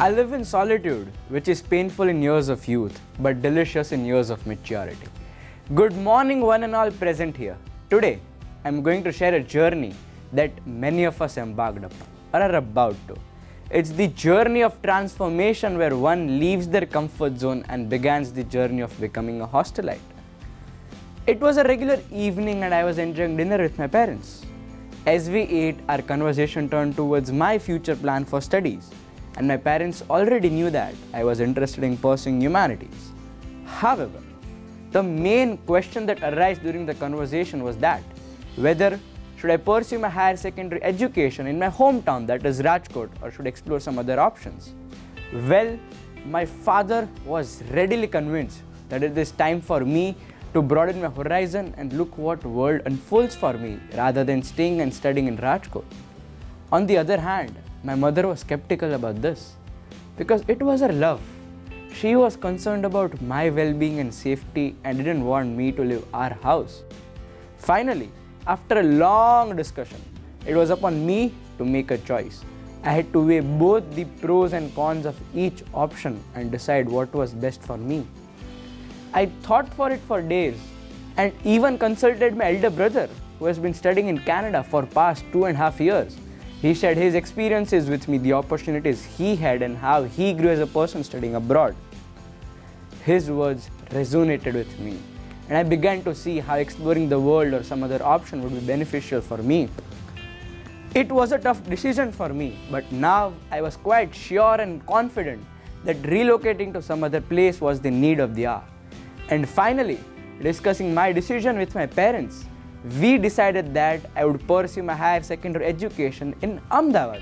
I live in solitude, which is painful in years of youth, but delicious in years of maturity. Good morning, one and all present here. Today, I'm going to share a journey that many of us embarked upon or are about to. It's the journey of transformation where one leaves their comfort zone and begins the journey of becoming a hostelite. It was a regular evening and I was enjoying dinner with my parents. As we ate, our conversation turned towards my future plan for studies, and my parents already knew that I was interested in pursuing humanities. However, the main question that arose during the conversation was that whether should I pursue my higher secondary education in my hometown, that is Rajkot, or should I explore some other options? Well, my father was readily convinced that it is time for me to broaden my horizon and look what world unfolds for me rather than staying and studying in Rajkot. On the other hand, my mother was skeptical about this because it was her love. She was concerned about my well-being and safety and didn't want me to leave our house. Finally, after a long discussion, it was upon me to make a choice. I had to weigh both the pros and cons of each option and decide what was best for me. I thought for it for days and even consulted my elder brother who has been studying in Canada for past 2.5 years. He shared his experiences with me, the opportunities he had and how he grew as a person studying abroad. His words resonated with me and I began to see how exploring the world or some other option would be beneficial for me. It was a tough decision for me, but now I was quite sure and confident that relocating to some other place was the need of the hour. And finally, discussing my decision with my parents, we decided that I would pursue my higher secondary education in Ahmedabad.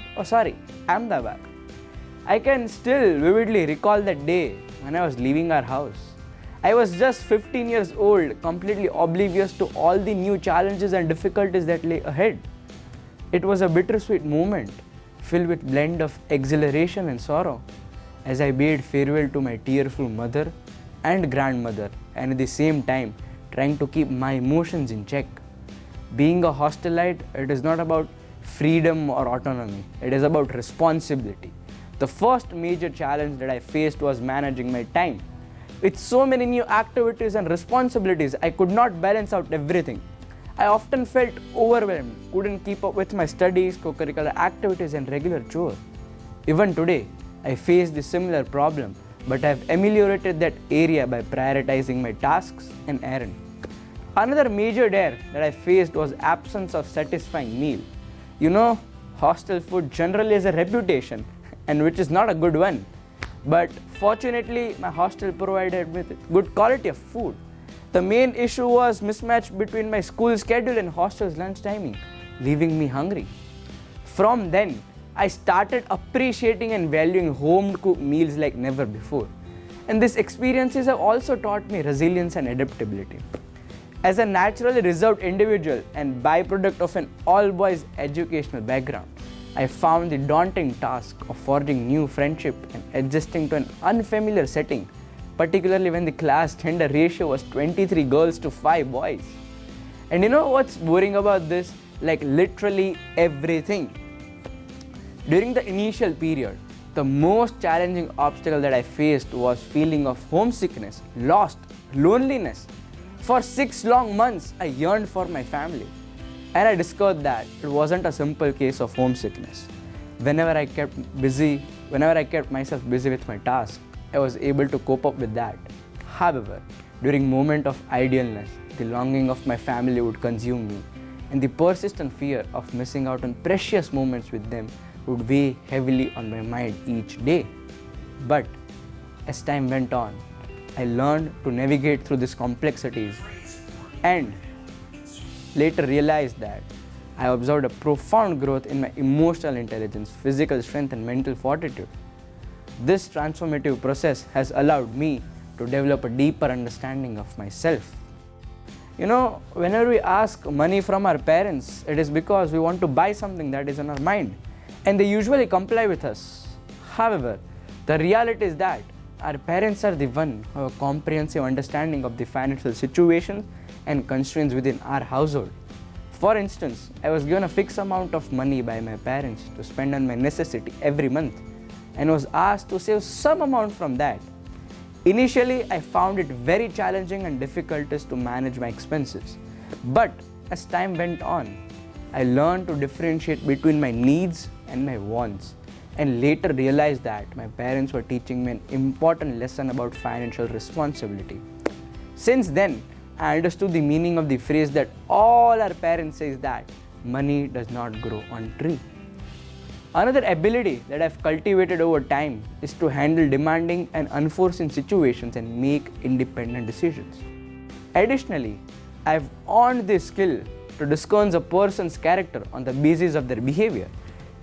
I can still vividly recall that day when I was leaving our house. I was just 15 years old, completely oblivious to all the new challenges and difficulties that lay ahead. It was a bittersweet moment, filled with blend of exhilaration and sorrow, as I bade farewell to my tearful mother and grandmother, and at the same time trying to keep my emotions in check. Being a hostelite, it is not about freedom or autonomy, it is about responsibility. The first major challenge that I faced was managing my time. With so many new activities and responsibilities, I could not balance out everything. I often felt overwhelmed, couldn't keep up with my studies, co-curricular activities and regular chores. Even today, I face the similar problem, but I have ameliorated that area by prioritizing my tasks and errands. Another major dare that I faced was absence of satisfying meal. You know, hostel food generally has a reputation, and which is not a good one. But fortunately, my hostel provided me with good quality of food. The main issue was mismatch between my school schedule and hostel's lunch timing, leaving me hungry. From then, I started appreciating and valuing home-cooked meals like never before. And these experiences have also taught me resilience and adaptability. As a naturally reserved individual and byproduct of an all-boys educational background, I found the daunting task of forging new friendship and adjusting to an unfamiliar setting, particularly when the class gender ratio was 23 girls to 5 boys. And you know what's boring about this? Like literally everything. During the initial period, the most challenging obstacle that I faced was feeling of homesickness, lost, loneliness. For 6 long months, I yearned for my family. And I discovered that it wasn't a simple case of homesickness. Whenever I kept myself busy with my task, I was able to cope up with that. However, during moments of idleness, the longing of my family would consume me, and the persistent fear of missing out on precious moments with them would weigh heavily on my mind each day. But as time went on, I learned to navigate through these complexities and later realized that I observed a profound growth in my emotional intelligence, physical strength and mental fortitude. This transformative process has allowed me to develop a deeper understanding of myself. You know, whenever we ask money from our parents, it is because we want to buy something that is on our mind, and they usually comply with us. However, the reality is that our parents are the one who have a comprehensive understanding of the financial situation and constraints within our household. For instance, I was given a fixed amount of money by my parents to spend on my necessity every month. and was asked to save some amount from that. Initially, I found it very challenging and difficult to manage my expenses. But as time went on, I learned to differentiate between my needs and my wants, and later realized that my parents were teaching me an important lesson about financial responsibility. Since then, I understood the meaning of the phrase that all our parents say, that money does not grow on tree. Another ability that I've cultivated over time is to handle demanding and unforeseen situations and make independent decisions. Additionally, I've honed this skill to discern a person's character on the basis of their behavior.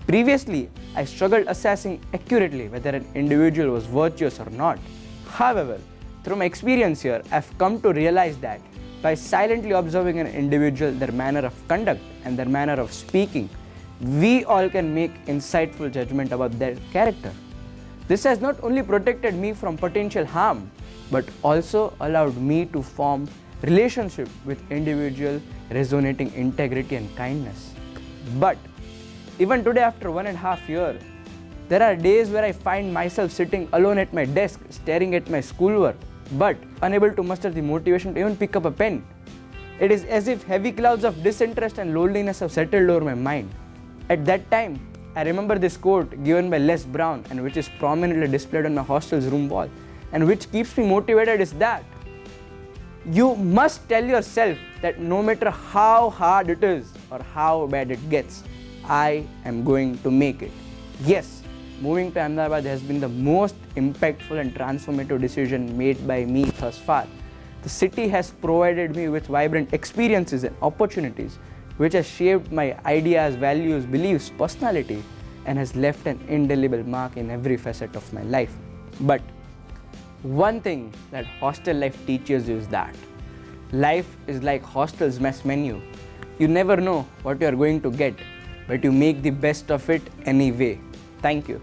Previously, I struggled assessing accurately whether an individual was virtuous or not. However, through my experience here, I've come to realize that by silently observing an individual, their manner of conduct and their manner of speaking, we all can make insightful judgment about their character. This has not only protected me from potential harm, but also allowed me to form relationship with individuals resonating integrity and kindness. But even today, after 1.5 years, there are days where I find myself sitting alone at my desk, staring at my schoolwork, but unable to muster the motivation to even pick up a pen. It is as if heavy clouds of disinterest and loneliness have settled over my mind. At that time, I remember this quote given by Les Brown, and which is prominently displayed on my hostel's room wall, and which keeps me motivated, is that you must tell yourself that no matter how hard it is or how bad it gets, I am going to make it. Yes, moving to Ahmedabad has been the most impactful and transformative decision made by me thus far. The city has provided me with vibrant experiences and opportunities, which has shaped my ideas, values, beliefs, personality, and has left an indelible mark in every facet of my life. But one thing that hostel life teaches you is that life is like hostel's mess menu. You never know what you are going to get, but you make the best of it anyway. Thank you.